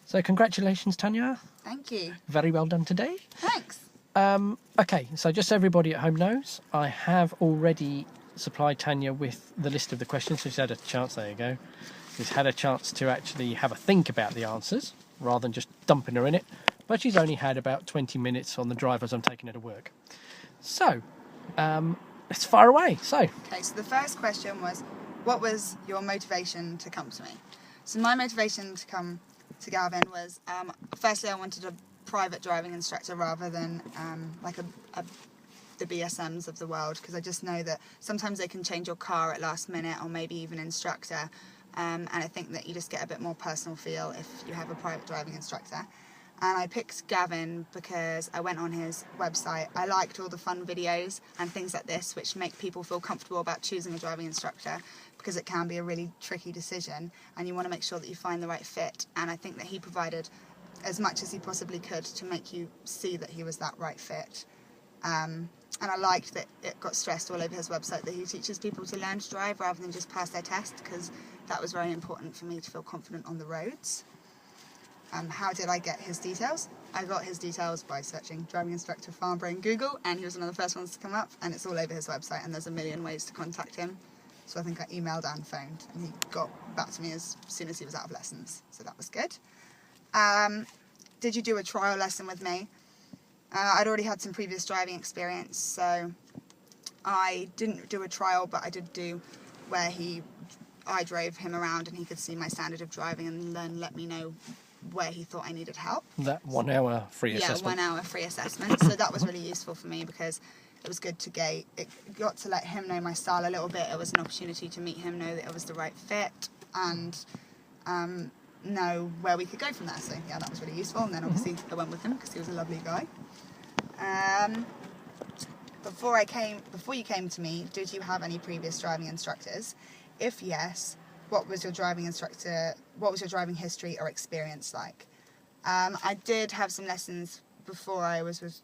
So congratulations, Tanya. Thank you. Very well done today. Thanks. Okay, so just so everybody at home knows, I have already supplied Tanya with the list of the questions. So she's had a chance, there you go. She's had a chance to actually have a think about the answers rather than just dumping her in it. But she's only had about 20 minutes on the drive as I'm taking her to work. So, let's fire away. So, Okay, so the first question was, what was your motivation to come to me? So my motivation to come to Gavin was, firstly, I wanted a private driving instructor rather than the BSMs of the world, because I just know that sometimes they can change your car at last minute, or maybe even instructor, and I think that you just get a bit more personal feel if you have a private driving instructor. And I picked Gavin because I went on his website. I liked all the fun videos and things like this which make people feel comfortable about choosing a driving instructor, because it can be a really tricky decision and you want to make sure that you find the right fit. And I think that he provided as much as he possibly could to make you see that he was that right fit. And I liked that it got stressed all over his website that he teaches people to learn to drive rather than just pass their test, because that was very important for me to feel confident on the roads. How did I get his details? I got his details by searching driving instructor Farnborough in Google, and he was one of the first ones to come up, and it's all over his website, and there's a million ways to contact him. So I think I emailed and phoned, and he got back to me as soon as he was out of lessons, so that was good. Did you do a trial lesson with me? I'd already had some previous driving experience, so I didn't do a trial, but I did do where I drove him around and he could see my standard of driving and then let me know where he thought I needed help. that 1 hour free assessment. Yeah, 1 hour free assessment. So that was really useful for me, because it was good to got to let him know my style a little bit. It was an opportunity to meet him, know that it was the right fit, and know where we could go from there. So yeah, that was really useful. And then obviously I went with him because he was a lovely guy. Before you came to me, did you have any previous driving instructors? If yes, what was your driving history or experience like? I did have some lessons before I was with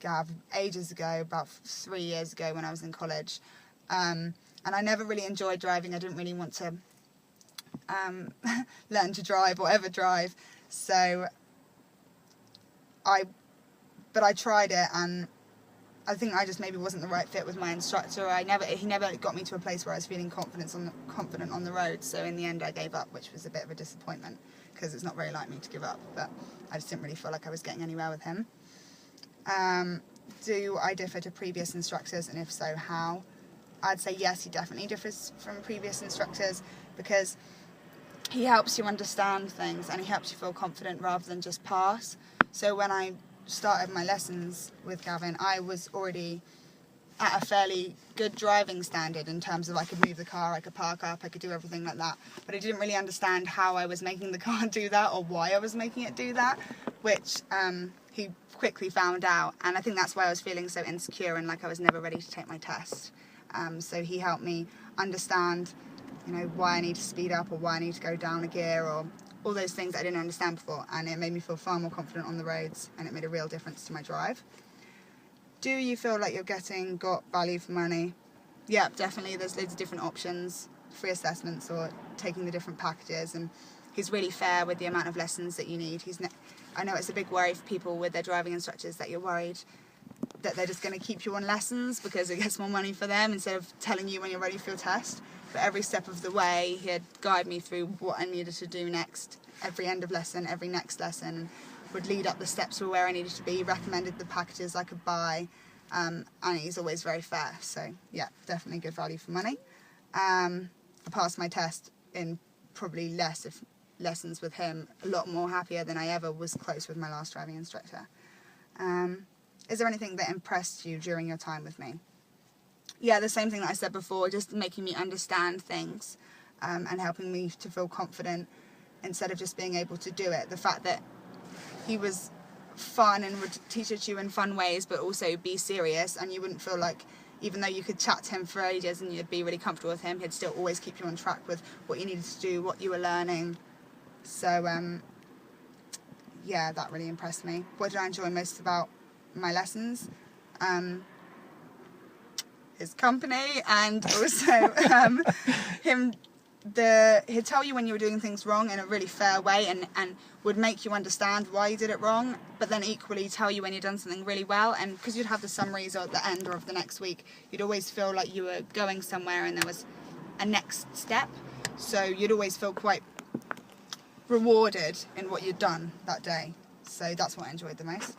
Gav ages ago, about 3 years ago when I was in college. And I never really enjoyed driving. I didn't really want to learn to drive or ever drive. So I tried it, and I think I just maybe wasn't the right fit with my instructor. He never got me to a place where I was feeling confident on the road. So in the end I gave up, which was a bit of a disappointment, because it's not very like me to give up, but I just didn't really feel like I was getting anywhere with him. Do I differ to previous instructors, and if so, how? I'd say yes, he definitely differs from previous instructors, because he helps you understand things and he helps you feel confident rather than just pass. So when I started my lessons with Gavin, I was already at a fairly good driving standard in terms of I could move the car, I could park up, I could do everything like that, but I didn't really understand how I was making the car do that or why I was making it do that, which he quickly found out, and I think that's why I was feeling so insecure and like I was never ready to take my test. So he helped me understand, why I need to speed up or why I need to go down a gear, or all those things I didn't understand before, and it made me feel far more confident on the roads, and it made a real difference to my drive. Do you feel like you're got value for money? Yeah, definitely. There's loads of different options, free assessments or taking the different packages, and he's really fair with the amount of lessons that you need. I know it's a big worry for people with their driving instructors that you're worried that they're just going to keep you on lessons because it gets more money for them instead of telling you when you're ready for your test. But every step of the way, he'd guide me through what I needed to do next, every end of lesson, every next lesson, would lead up the steps for where I needed to be, recommended the packages I could buy, and he's always very fair. So yeah, definitely good value for money. I passed my test in probably less lessons with him, a lot more happier than I ever was close with my last driving instructor. Is there anything that impressed you during your time with me? Yeah, the same thing that I said before, just making me understand things and helping me to feel confident instead of just being able to do it. The fact that he was fun and would teach it to you in fun ways, but also be serious, and you wouldn't feel like, even though you could chat to him for ages and you'd be really comfortable with him, he'd still always keep you on track with what you needed to do, what you were learning. So, yeah, that really impressed me. What did I enjoy most about my lessons? His company, and also him he'd tell you when you were doing things wrong in a really fair way, and would make you understand why you did it wrong, but then equally tell you when you'd done something really well. And because you'd have the summaries at the end or of the next week, you'd always feel like you were going somewhere and there was a next step. So you'd always feel quite rewarded in what you'd done that day. So that's what I enjoyed the most.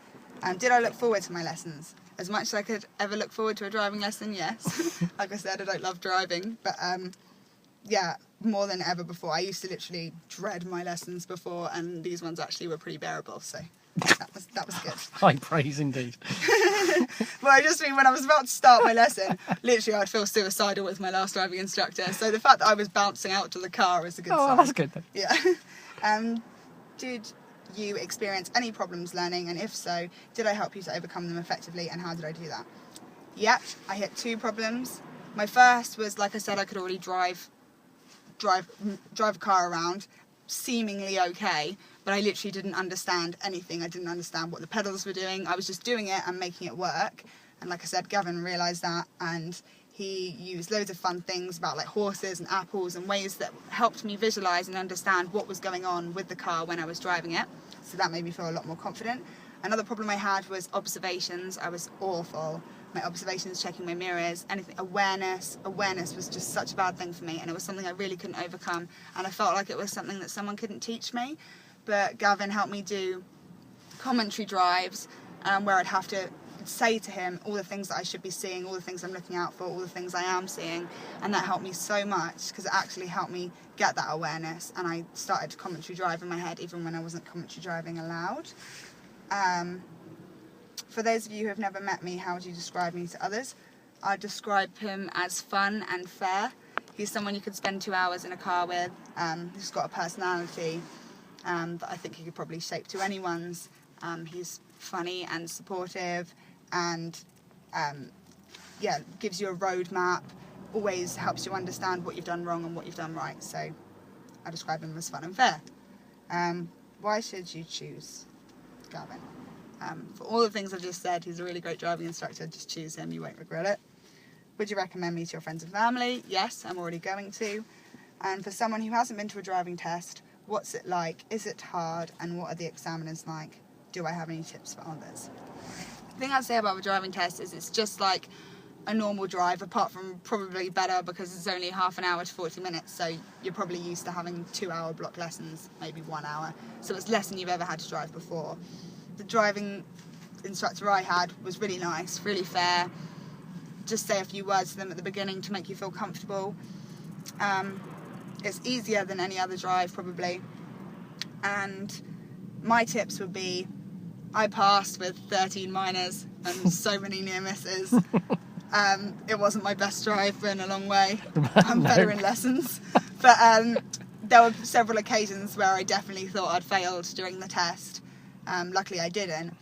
Did I look forward to my lessons? As much as I could ever look forward to a driving lesson, yes. Like I said, I don't love driving, but yeah, more than ever before. I used to literally dread my lessons before, and these ones actually were pretty bearable, so that was good. High praise indeed. Well, I just mean when I was about to start my lesson, literally I'd feel suicidal with my last driving instructor, so the fact that I was bouncing out to the car was a good sign. Oh, that's good then. Yeah. Did you experience any problems learning, and if so, did I help you to overcome them effectively, and how did I do that? Yep, I hit 2 problems. My first was, like I said, I could already drive a car around seemingly okay, but I literally didn't understand anything. I didn't understand what the pedals were doing. I was just doing it and making it work. And like I said, Gavin realised that, and he used loads of fun things about like horses and apples and ways that helped me visualise and understand what was going on with the car when I was driving it. So that made me feel a lot more confident. Another problem I had was observations. I was awful. My observations, checking my mirrors, anything, awareness was just such a bad thing for me, and it was something I really couldn't overcome, and I felt like it was something that someone couldn't teach me. But Gavin helped me do commentary drives where I'd have to say to him all the things that I should be seeing, all the things I'm looking out for, all the things I am seeing, and that helped me so much because it actually helped me get that awareness, and I started to commentary drive in my head even when I wasn't commentary driving aloud. For those of you who have never met me, how would you describe me to others? I'd describe him as fun and fair. He's someone you could spend 2 hours in a car with. He's got a personality that I think he could probably shape to anyone's. He's funny and supportive, and yeah, gives you a roadmap, always helps you understand what you've done wrong and what you've done right. So I describe him as fun and fair. Why should you choose Gavin? For all the things I've just said, he's a really great driving instructor. Just choose him, you won't regret it. Would you recommend me to your friends and family? Yes, I'm already going to. And for someone who hasn't been to a driving test, what's it like? Is it hard? And what are the examiners like? Do I have any tips for others? The thing I'd say about a driving test is it's just like a normal drive, apart from probably better because it's only half an hour to 40 minutes, so you're probably used to having 2-hour block lessons, maybe 1 hour, so it's less than you've ever had to drive before. The driving instructor I had was really nice, really fair. Just say a few words to them at the beginning to make you feel comfortable. It's easier than any other drive probably, and my tips would be I passed with 13 minors and so many near misses. It wasn't my best drive, but in a long way. I'm better in lessons. But there were several occasions where I definitely thought I'd failed during the test. Luckily I didn't.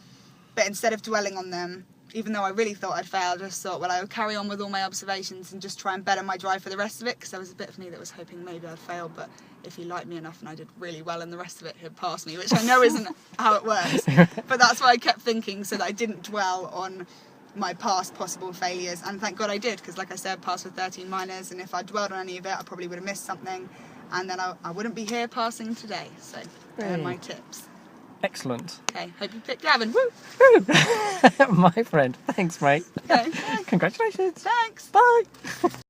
But instead of dwelling on them, even though I really thought I'd failed, I just thought, well, I would carry on with all my observations and just try and better my drive for the rest of it, because there was a bit of me that was hoping maybe I'd fail, but if he liked me enough and I did really well in the rest of it, he'd pass me, which I know isn't how it works. But that's what I kept thinking, so that I didn't dwell on my past possible failures. And thank God I did, because like I said, passed with 13 minors, and if I dwelled on any of it, I probably would have missed something, and then I wouldn't be here passing today. So they're my tips. Excellent. Okay, hope you picked Gavin. Woo! My friend. Thanks, mate. Okay. Congratulations. Thanks. Bye.